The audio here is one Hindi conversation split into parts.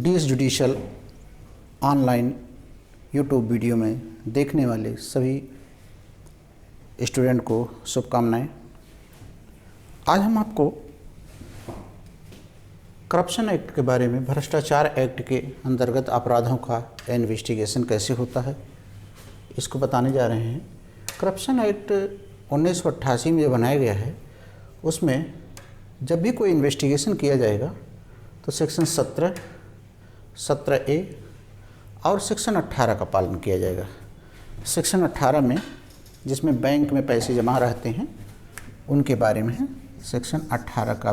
DS judicial online YouTube video में देखने वाले सभी स्टूडेंट को शुभकामनाएं। आज हम आपको करप्शन एक्ट के बारे में, भ्रष्टाचार एक्ट के अंतर्गत अपराधों का इन्वेस्टिगेशन कैसे होता है, इसको बताने जा रहे हैं। करप्शन एक्ट 1988 में जो बनाया गया है, उसमें जब भी कोई इन्वेस्टिगेशन किया जाएगा तो सेक्शन 17, 17A और सेक्शन 18 का पालन किया जाएगा। सेक्शन 18 में जिसमें बैंक में पैसे जमा रहते हैं उनके बारे में सेक्शन 18 का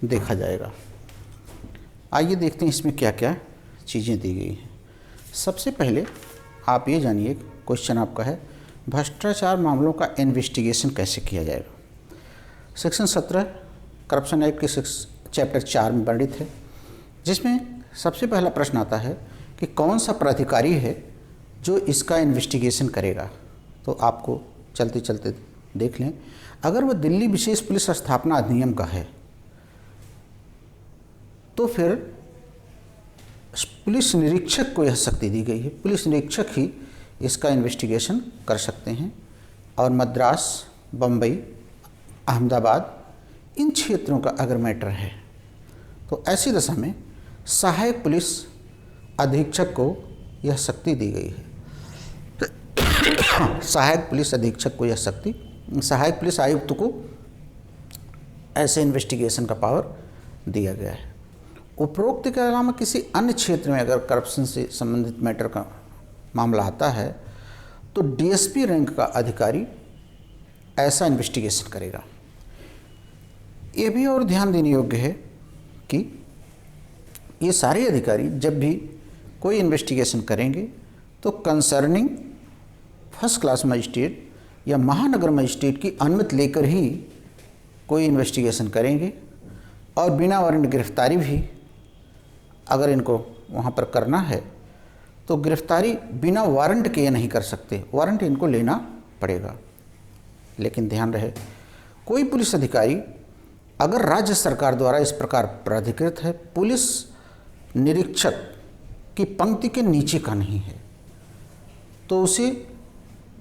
देखा जाएगा। आइए देखते हैं इसमें क्या क्या चीज़ें दी गई हैं। सबसे पहले आप ये जानिए, क्वेश्चन आपका है, भ्रष्टाचार मामलों का इन्वेस्टिगेशन कैसे किया जाएगा। सेक्शन 17 करप्शन एक्ट के चैप्टर 4 में वर्णित है, जिसमें सबसे पहला प्रश्न आता है कि कौन सा प्राधिकारी है जो इसका इन्वेस्टिगेशन करेगा। तो आपको चलते चलते देख लें, अगर वह दिल्ली विशेष पुलिस स्थापना अधिनियम का है तो फिर पुलिस निरीक्षक को यह शक्ति दी गई है, पुलिस निरीक्षक ही इसका इन्वेस्टिगेशन कर सकते हैं। और मद्रास, बम्बई, अहमदाबाद, इन क्षेत्रों का अगर मैटर है तो ऐसी दशा में सहायक पुलिस अधीक्षक को यह शक्ति दी गई है। सहायक पुलिस अधीक्षक को यह शक्ति, सहायक पुलिस आयुक्त को ऐसे इन्वेस्टिगेशन का पावर दिया गया है। उपरोक्त के अलावा किसी अन्य क्षेत्र में अगर करप्शन से संबंधित मैटर का मामला आता है तो डीएसपी रैंक का अधिकारी ऐसा इन्वेस्टिगेशन करेगा। ये भी और ध्यान देने योग्य है कि ये सारे अधिकारी जब भी कोई इन्वेस्टिगेशन करेंगे तो कंसर्निंग फर्स्ट क्लास मजिस्ट्रेट या महानगर मजिस्ट्रेट की अनुमति लेकर ही कोई इन्वेस्टिगेशन करेंगे। और बिना वारंट गिरफ्तारी भी अगर इनको वहाँ पर करना है तो गिरफ्तारी बिना वारंट के ये नहीं कर सकते, वारंट इनको लेना पड़ेगा। लेकिन ध्यान रहे, कोई पुलिस अधिकारी अगर राज्य सरकार द्वारा इस प्रकार प्राधिकृत है, पुलिस निरीक्षक की पंक्ति के नीचे का नहीं है, तो उसे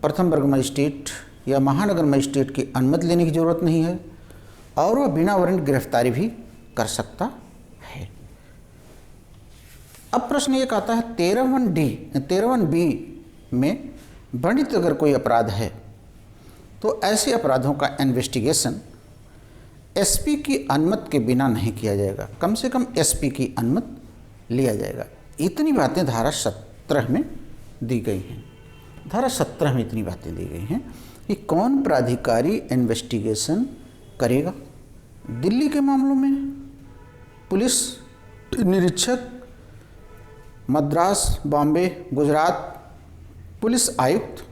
प्रथम वर्ग मजिस्ट्रेट या महानगर मजिस्ट्रेट की अनुमति लेने की ज़रूरत नहीं है और वह बिना वारंट गिरफ्तारी भी कर सकता है। अब प्रश्न एक आता है 13(1)B में वर्णित अगर कोई अपराध है तो ऐसे अपराधों का इन्वेस्टिगेशन एसपी की अनुमति के बिना नहीं किया जाएगा, कम से कम एसपी की अनुमति लिया जाएगा। इतनी बातें धारा 17 में दी गई हैं। धारा 17 में इतनी बातें दी गई हैं कि कौन प्राधिकारी इन्वेस्टिगेशन करेगा। दिल्ली के मामलों में पुलिस निरीक्षक, मद्रास, बॉम्बे, गुजरात पुलिस आयुक्त,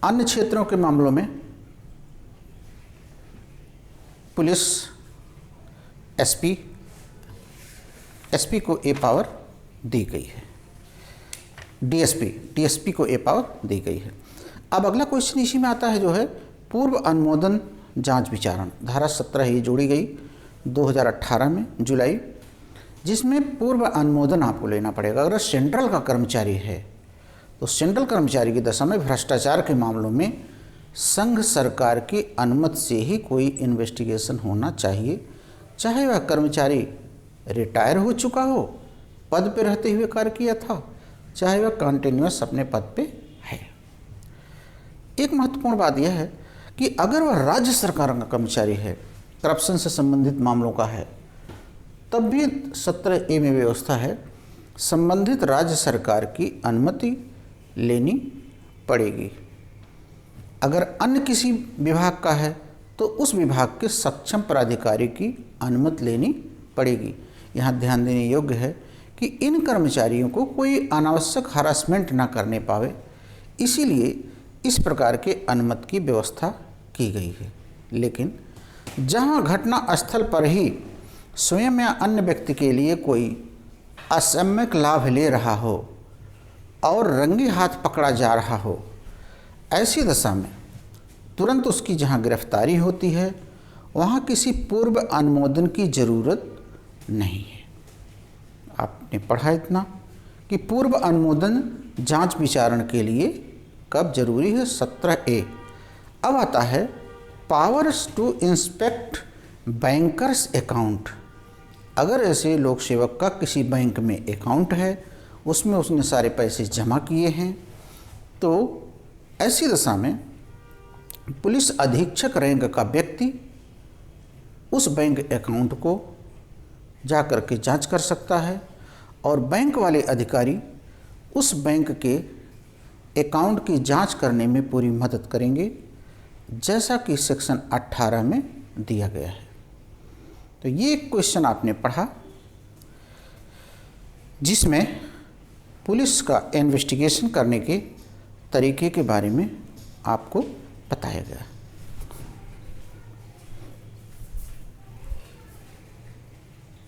अन्य क्षेत्रों के मामलों में पुलिस एसपी को ए पावर दी गई है, डीएसपी को ए पावर दी गई है। अब अगला क्वेश्चन इसी में आता है, जो है पूर्व अनुमोदन जांच विचारण। धारा 17 ही जोड़ी गई 2018 में जुलाई, जिसमें पूर्व अनुमोदन आपको लेना पड़ेगा। अगर सेंट्रल का कर्मचारी है तो सेंट्रल कर्मचारी की दशा में भ्रष्टाचार के मामलों में संघ सरकार की अनुमति से ही कोई इन्वेस्टिगेशन होना चाहिए, चाहे वह कर्मचारी रिटायर हो चुका हो, पद पे रहते हुए कार्य किया था, चाहे वह कंटिन्यूअस अपने पद पे है। एक महत्वपूर्ण बात यह है कि अगर वह राज्य सरकार का कर्मचारी है, करप्शन से संबंधित मामलों का है, तब भी 17A में व्यवस्था है, संबंधित राज्य सरकार की अनुमति लेनी पड़ेगी। अगर अन्य किसी विभाग का है तो उस विभाग के सक्षम प्राधिकारी की अनुमति लेनी पड़ेगी। यहाँ ध्यान देने योग्य है कि इन कर्मचारियों को कोई अनावश्यक हरासमेंट ना करने पावे, इसीलिए इस प्रकार के अनुमति की व्यवस्था की गई है। लेकिन जहाँ घटना स्थल पर ही स्वयं या अन्य व्यक्ति के लिए कोई असम्यक लाभ ले रहा हो और रंगे हाथ पकड़ा जा रहा हो, ऐसी दशा में तुरंत उसकी जहां गिरफ्तारी होती है वहां किसी पूर्व अनुमोदन की ज़रूरत नहीं है। आपने पढ़ा इतना कि पूर्व अनुमोदन जांच विचारण के लिए कब जरूरी है? 17A। अब आता है powers to inspect bankers account. अगर ऐसे लोक सेवक का किसी बैंक में अकाउंट है, उसमें उसने सारे पैसे जमा किए हैं, तो ऐसी दशा में पुलिस अधीक्षक रैंक का व्यक्ति उस बैंक अकाउंट को जा कर के जांच कर सकता है और बैंक वाले अधिकारी उस बैंक के अकाउंट की जांच करने में पूरी मदद करेंगे, जैसा कि सेक्शन 18 में दिया गया है। तो ये एक क्वेश्चन आपने पढ़ा जिसमें पुलिस का इन्वेस्टिगेशन करने के तरीके के बारे में आपको बताया गया।